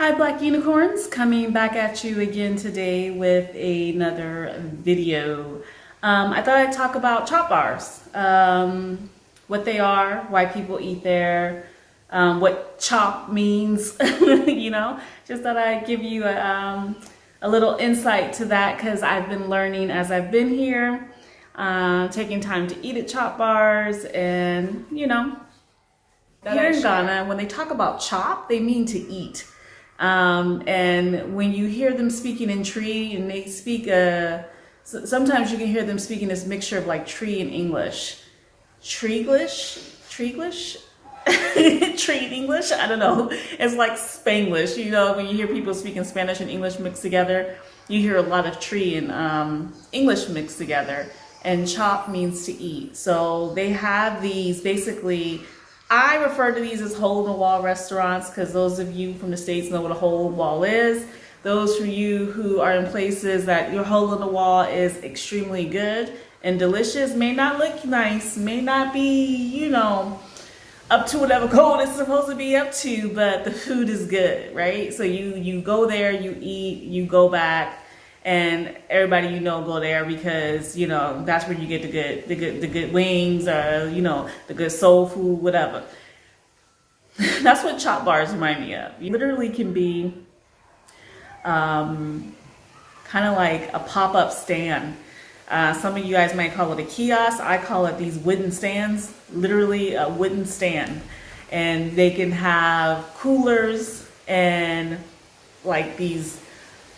Hi Black Unicorns, coming back at you again today with another video. I thought I'd talk about chop bars, what they are, why people eat there, what chop means, just thought I'd give you a little insight to that because I've been learning as I've been here, taking time to eat at chop bars and, here in Ghana, when they talk about chop, they mean to eat. And when you hear them speaking in tree and they speak, sometimes you can hear them speaking this mixture of like tree and English. Treeglish? Tree and English? I don't know. It's like Spanglish. When you hear people speaking Spanish and English mixed together, you hear a lot of tree and English mixed together. And chop means to eat. So they have these basically, I refer to these as hole-in-the-wall restaurants because those of you from the States know what a hole-in-the-wall is. Those of you who are in places that your hole-in-the-wall is extremely good and delicious, may not look nice, may not be, up to whatever code it's supposed to be up to, but the food is good, right? So you go there, you eat, you go back, and everybody go there because that's where you get the good wings or the good soul food, whatever. That's what chop bars remind me of. You literally can be kind of like a pop-up stand. Some of you guys might call it a kiosk. I call it these wooden stands, literally a wooden stand, and they can have coolers and like these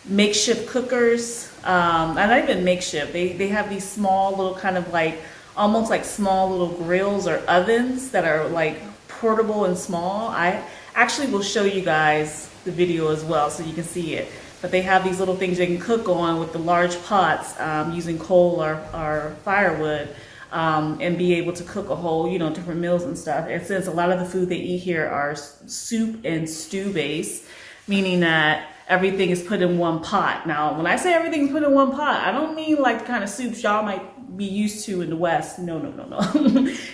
makeshift cookers, not even makeshift, they have these small little kind of like almost like small little grills or ovens that are like portable and small. I actually will show you guys the video as well so you can see it, but they have these little things they can cook on with the large pots, using coal or firewood, and be able to cook a whole different meals and stuff. And since a lot of the food they eat here are soup and stew based, meaning that everything is put in one pot. Now, when I say everything's put in one pot, I don't mean like the kind of soups y'all might be used to in the West. No.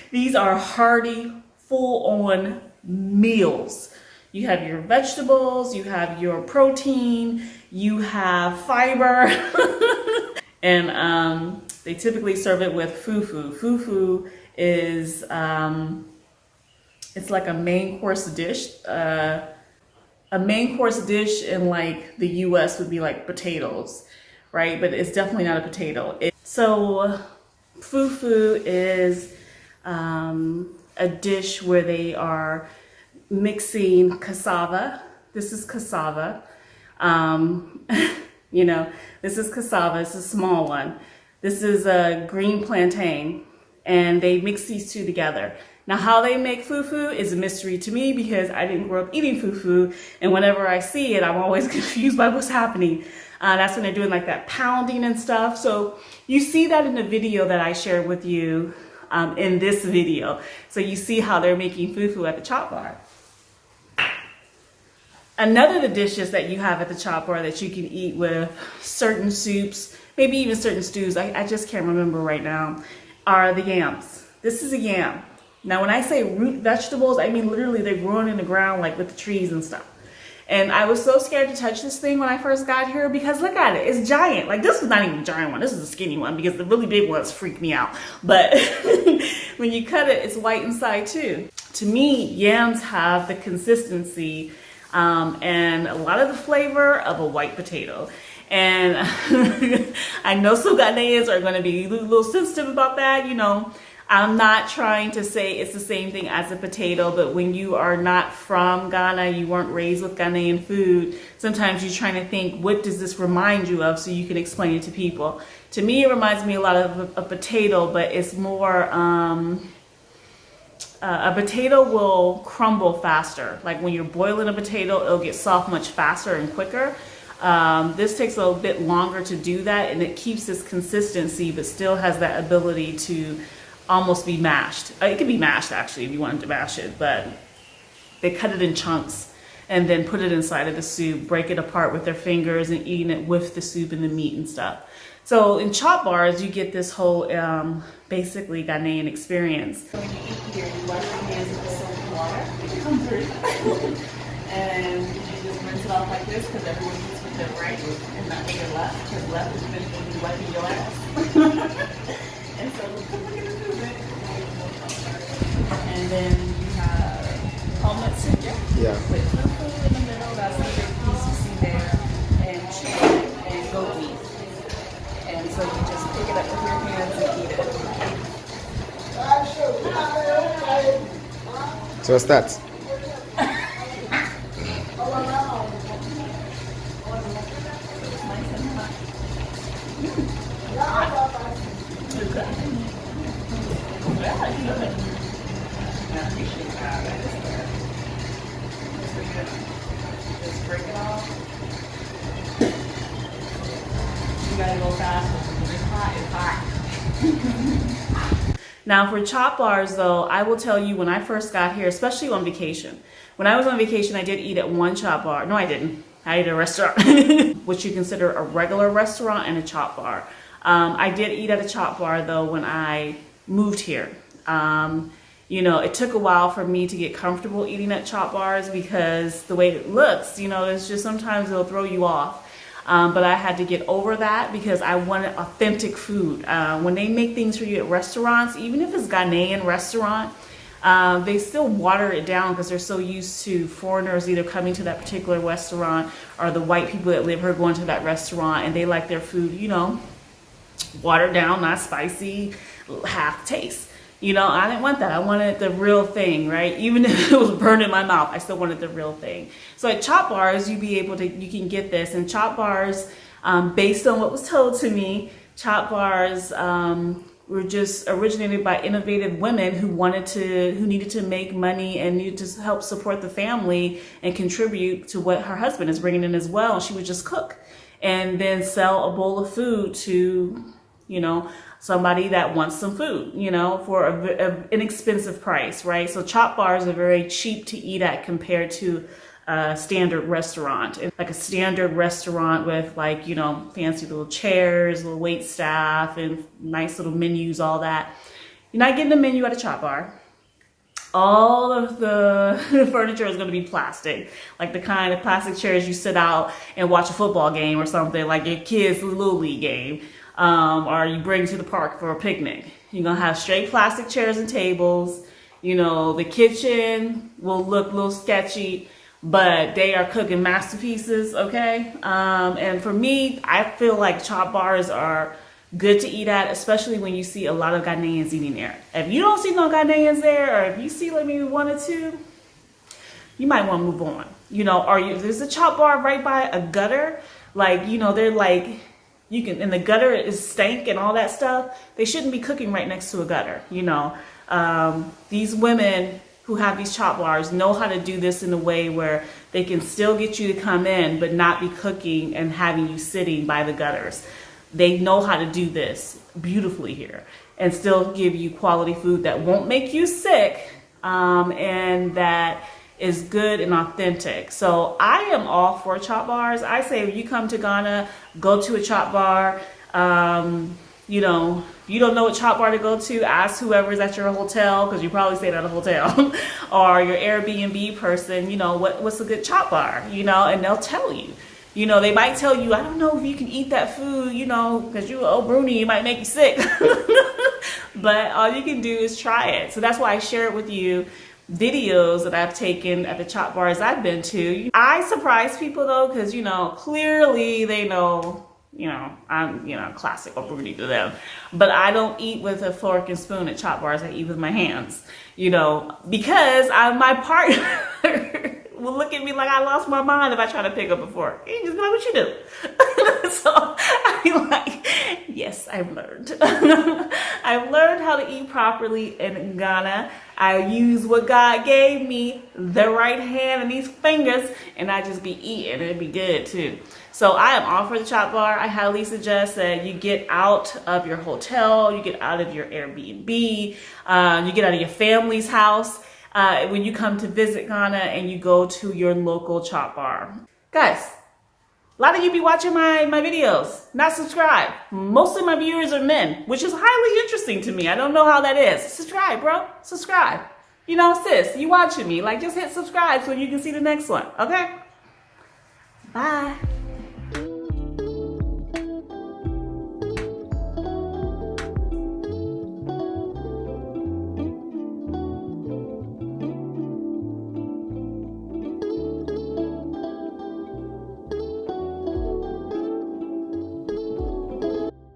These are hearty, full-on meals. You have your vegetables, you have your protein, you have fiber, and they typically serve it with fufu. Fufu is, it's like a main course dish. A main course dish in like the US would be like potatoes, right? But it's definitely not a potato. So fufu is a dish where they are mixing cassava. This is cassava. This is cassava. It's a small one. This is a green plantain, and they mix these two together. Now, how they make fufu is a mystery to me because I didn't grow up eating fufu, and whenever I see it, I'm always confused by what's happening. That's when they're doing like that pounding and stuff. So you see that in the video that I shared with you in this video. So you see how they're making fufu at the chop bar. Another of the dishes that you have at the chop bar that you can eat with certain soups, maybe even certain stews, I just can't remember right now, are the yams. This is a yam. Now, when I say root vegetables, I mean literally they're growing in the ground like with the trees and stuff. And I was so scared to touch this thing when I first got here because look at it, it's giant. Like this was not even a giant one, this is a skinny one because the really big ones freak me out. But when you cut it, it's white inside too. To me, yams have the consistency and a lot of the flavor of a white potato. And I know some Ghanaians are gonna be a little sensitive about that, I'm not trying to say it's the same thing as a potato, but when you are not from Ghana, you weren't raised with Ghanaian food, sometimes you're trying to think, what does this remind you of so you can explain it to people. To me, it reminds me a lot of a potato, but it's more, a potato will crumble faster. Like when you're boiling a potato, it'll get soft much faster and quicker. This takes a little bit longer to do that, and it keeps this consistency, but still has that ability to almost be mashed. It can be mashed actually if you wanted to mash it, but they cut it in chunks and then put it inside of the soup, break it apart with their fingers and eating it with the soup and the meat and stuff. So in chop bars, you get this whole basically Ghanaian experience. So when you eat here, you wash your hands with soap and water. It comes through. And you just rinse it off like this because everyone eats with their right and not with their left, because left is eventually wiping your ass. And so look at the movement. And then you have almond ginger with tofu in the middle. That's the big piece you see there, and chicken and goat meat. And so you just pick it up with your hands and eat it. So what's that? Just break it off. You gotta go fast because it's hot, it's hot. Now for chop bars though, I will tell you when I first got here, especially on vacation. When I was on vacation, I did eat at one chop bar. No, I didn't. I ate at a restaurant, which you consider a regular restaurant and a chop bar. I did eat at a chop bar though when I moved here. You know, it took a while for me to get comfortable eating at chop bars because the way it looks, you know, it's just sometimes it'll throw you off. But I had to get over that because I wanted authentic food. When they make things for you at restaurants, even if it's Ghanaian restaurant, they still water it down because they're so used to foreigners either coming to that particular restaurant or the white people that live here going to that restaurant, and they like their food, you know, watered down, not spicy, half taste. You know, I didn't want that. I wanted the real thing, right? Even if it was burned in my mouth, I still wanted the real thing. So at chop bars, you can get this. And chop bars, based on what was told to me, chop bars were just originated by innovative women who needed to make money and needed to help support the family and contribute to what her husband is bringing in as well. She would just cook and then sell a bowl of food to, you know, somebody that wants some food, you know, for an inexpensive price, right? So chop bars are very cheap to eat at compared to a standard restaurant. Like a standard restaurant with, like, you know, fancy little chairs, little wait staff, and nice little menus, all that. You're not getting a menu at a chop bar. All of the furniture is going to be plastic, like the kind of plastic chairs you sit out and watch a football game or something, like your kids' little league game. Or you bring to the park for a picnic. You're gonna have straight plastic chairs and tables. You know, the kitchen will look a little sketchy, but they are cooking masterpieces, okay? And for me, I feel like chop bars are good to eat at, especially when you see a lot of Ghanaians eating there. If you don't see no Ghanaians there, or if you see like maybe one or two, you might want to move on. You know, or there's a chop bar right by a gutter, like, you know, they're like, you can, and the gutter is stank and all that stuff. They shouldn't be cooking right next to a gutter, you know. These women who have these chop bars know how to do this in a way where they can still get you to come in, but not be cooking and having you sitting by the gutters. They know how to do this beautifully here and still give you quality food that won't make you sick, and that is good and authentic. So I am all for chop bars. I say if you come to Ghana, go to a chop bar. You know, if you don't know what chop bar to go to, ask whoever's at your hotel, because you probably stayed at a hotel, or your Airbnb person, you know, what's a good chop bar, you know, and they'll tell you. You know, they might tell you, I don't know if you can eat that food, you know, because Bruni, it might make you sick. But all you can do is try it. So that's why I share it with you. Videos that I've taken at the chop bars I've been to. I surprise people though, because, you know, clearly they know, you know, I'm, you know, classic Bruni to them. But I don't eat with a fork and spoon at chop bars. I eat with my hands, you know, because my partner will look at me like I lost my mind if I try to pick up a fork. He just be like, what you do? So I'm like, yes, I've learned. I've learned how to eat properly in Ghana. I use what God gave me, the right hand and these fingers, and I just be eating. It'd be good too. So I am all for the chop bar. I highly suggest that you get out of your hotel, you get out of your Airbnb, you get out of your family's house when you come to visit Ghana and you go to your local chop bar. Guys, a lot of you be watching my videos, not subscribed. Most of my viewers are men, which is highly interesting to me. I don't know how that is. Subscribe, bro. Subscribe. You know, sis, you watching me. Like, just hit subscribe so you can see the next one, okay? Bye.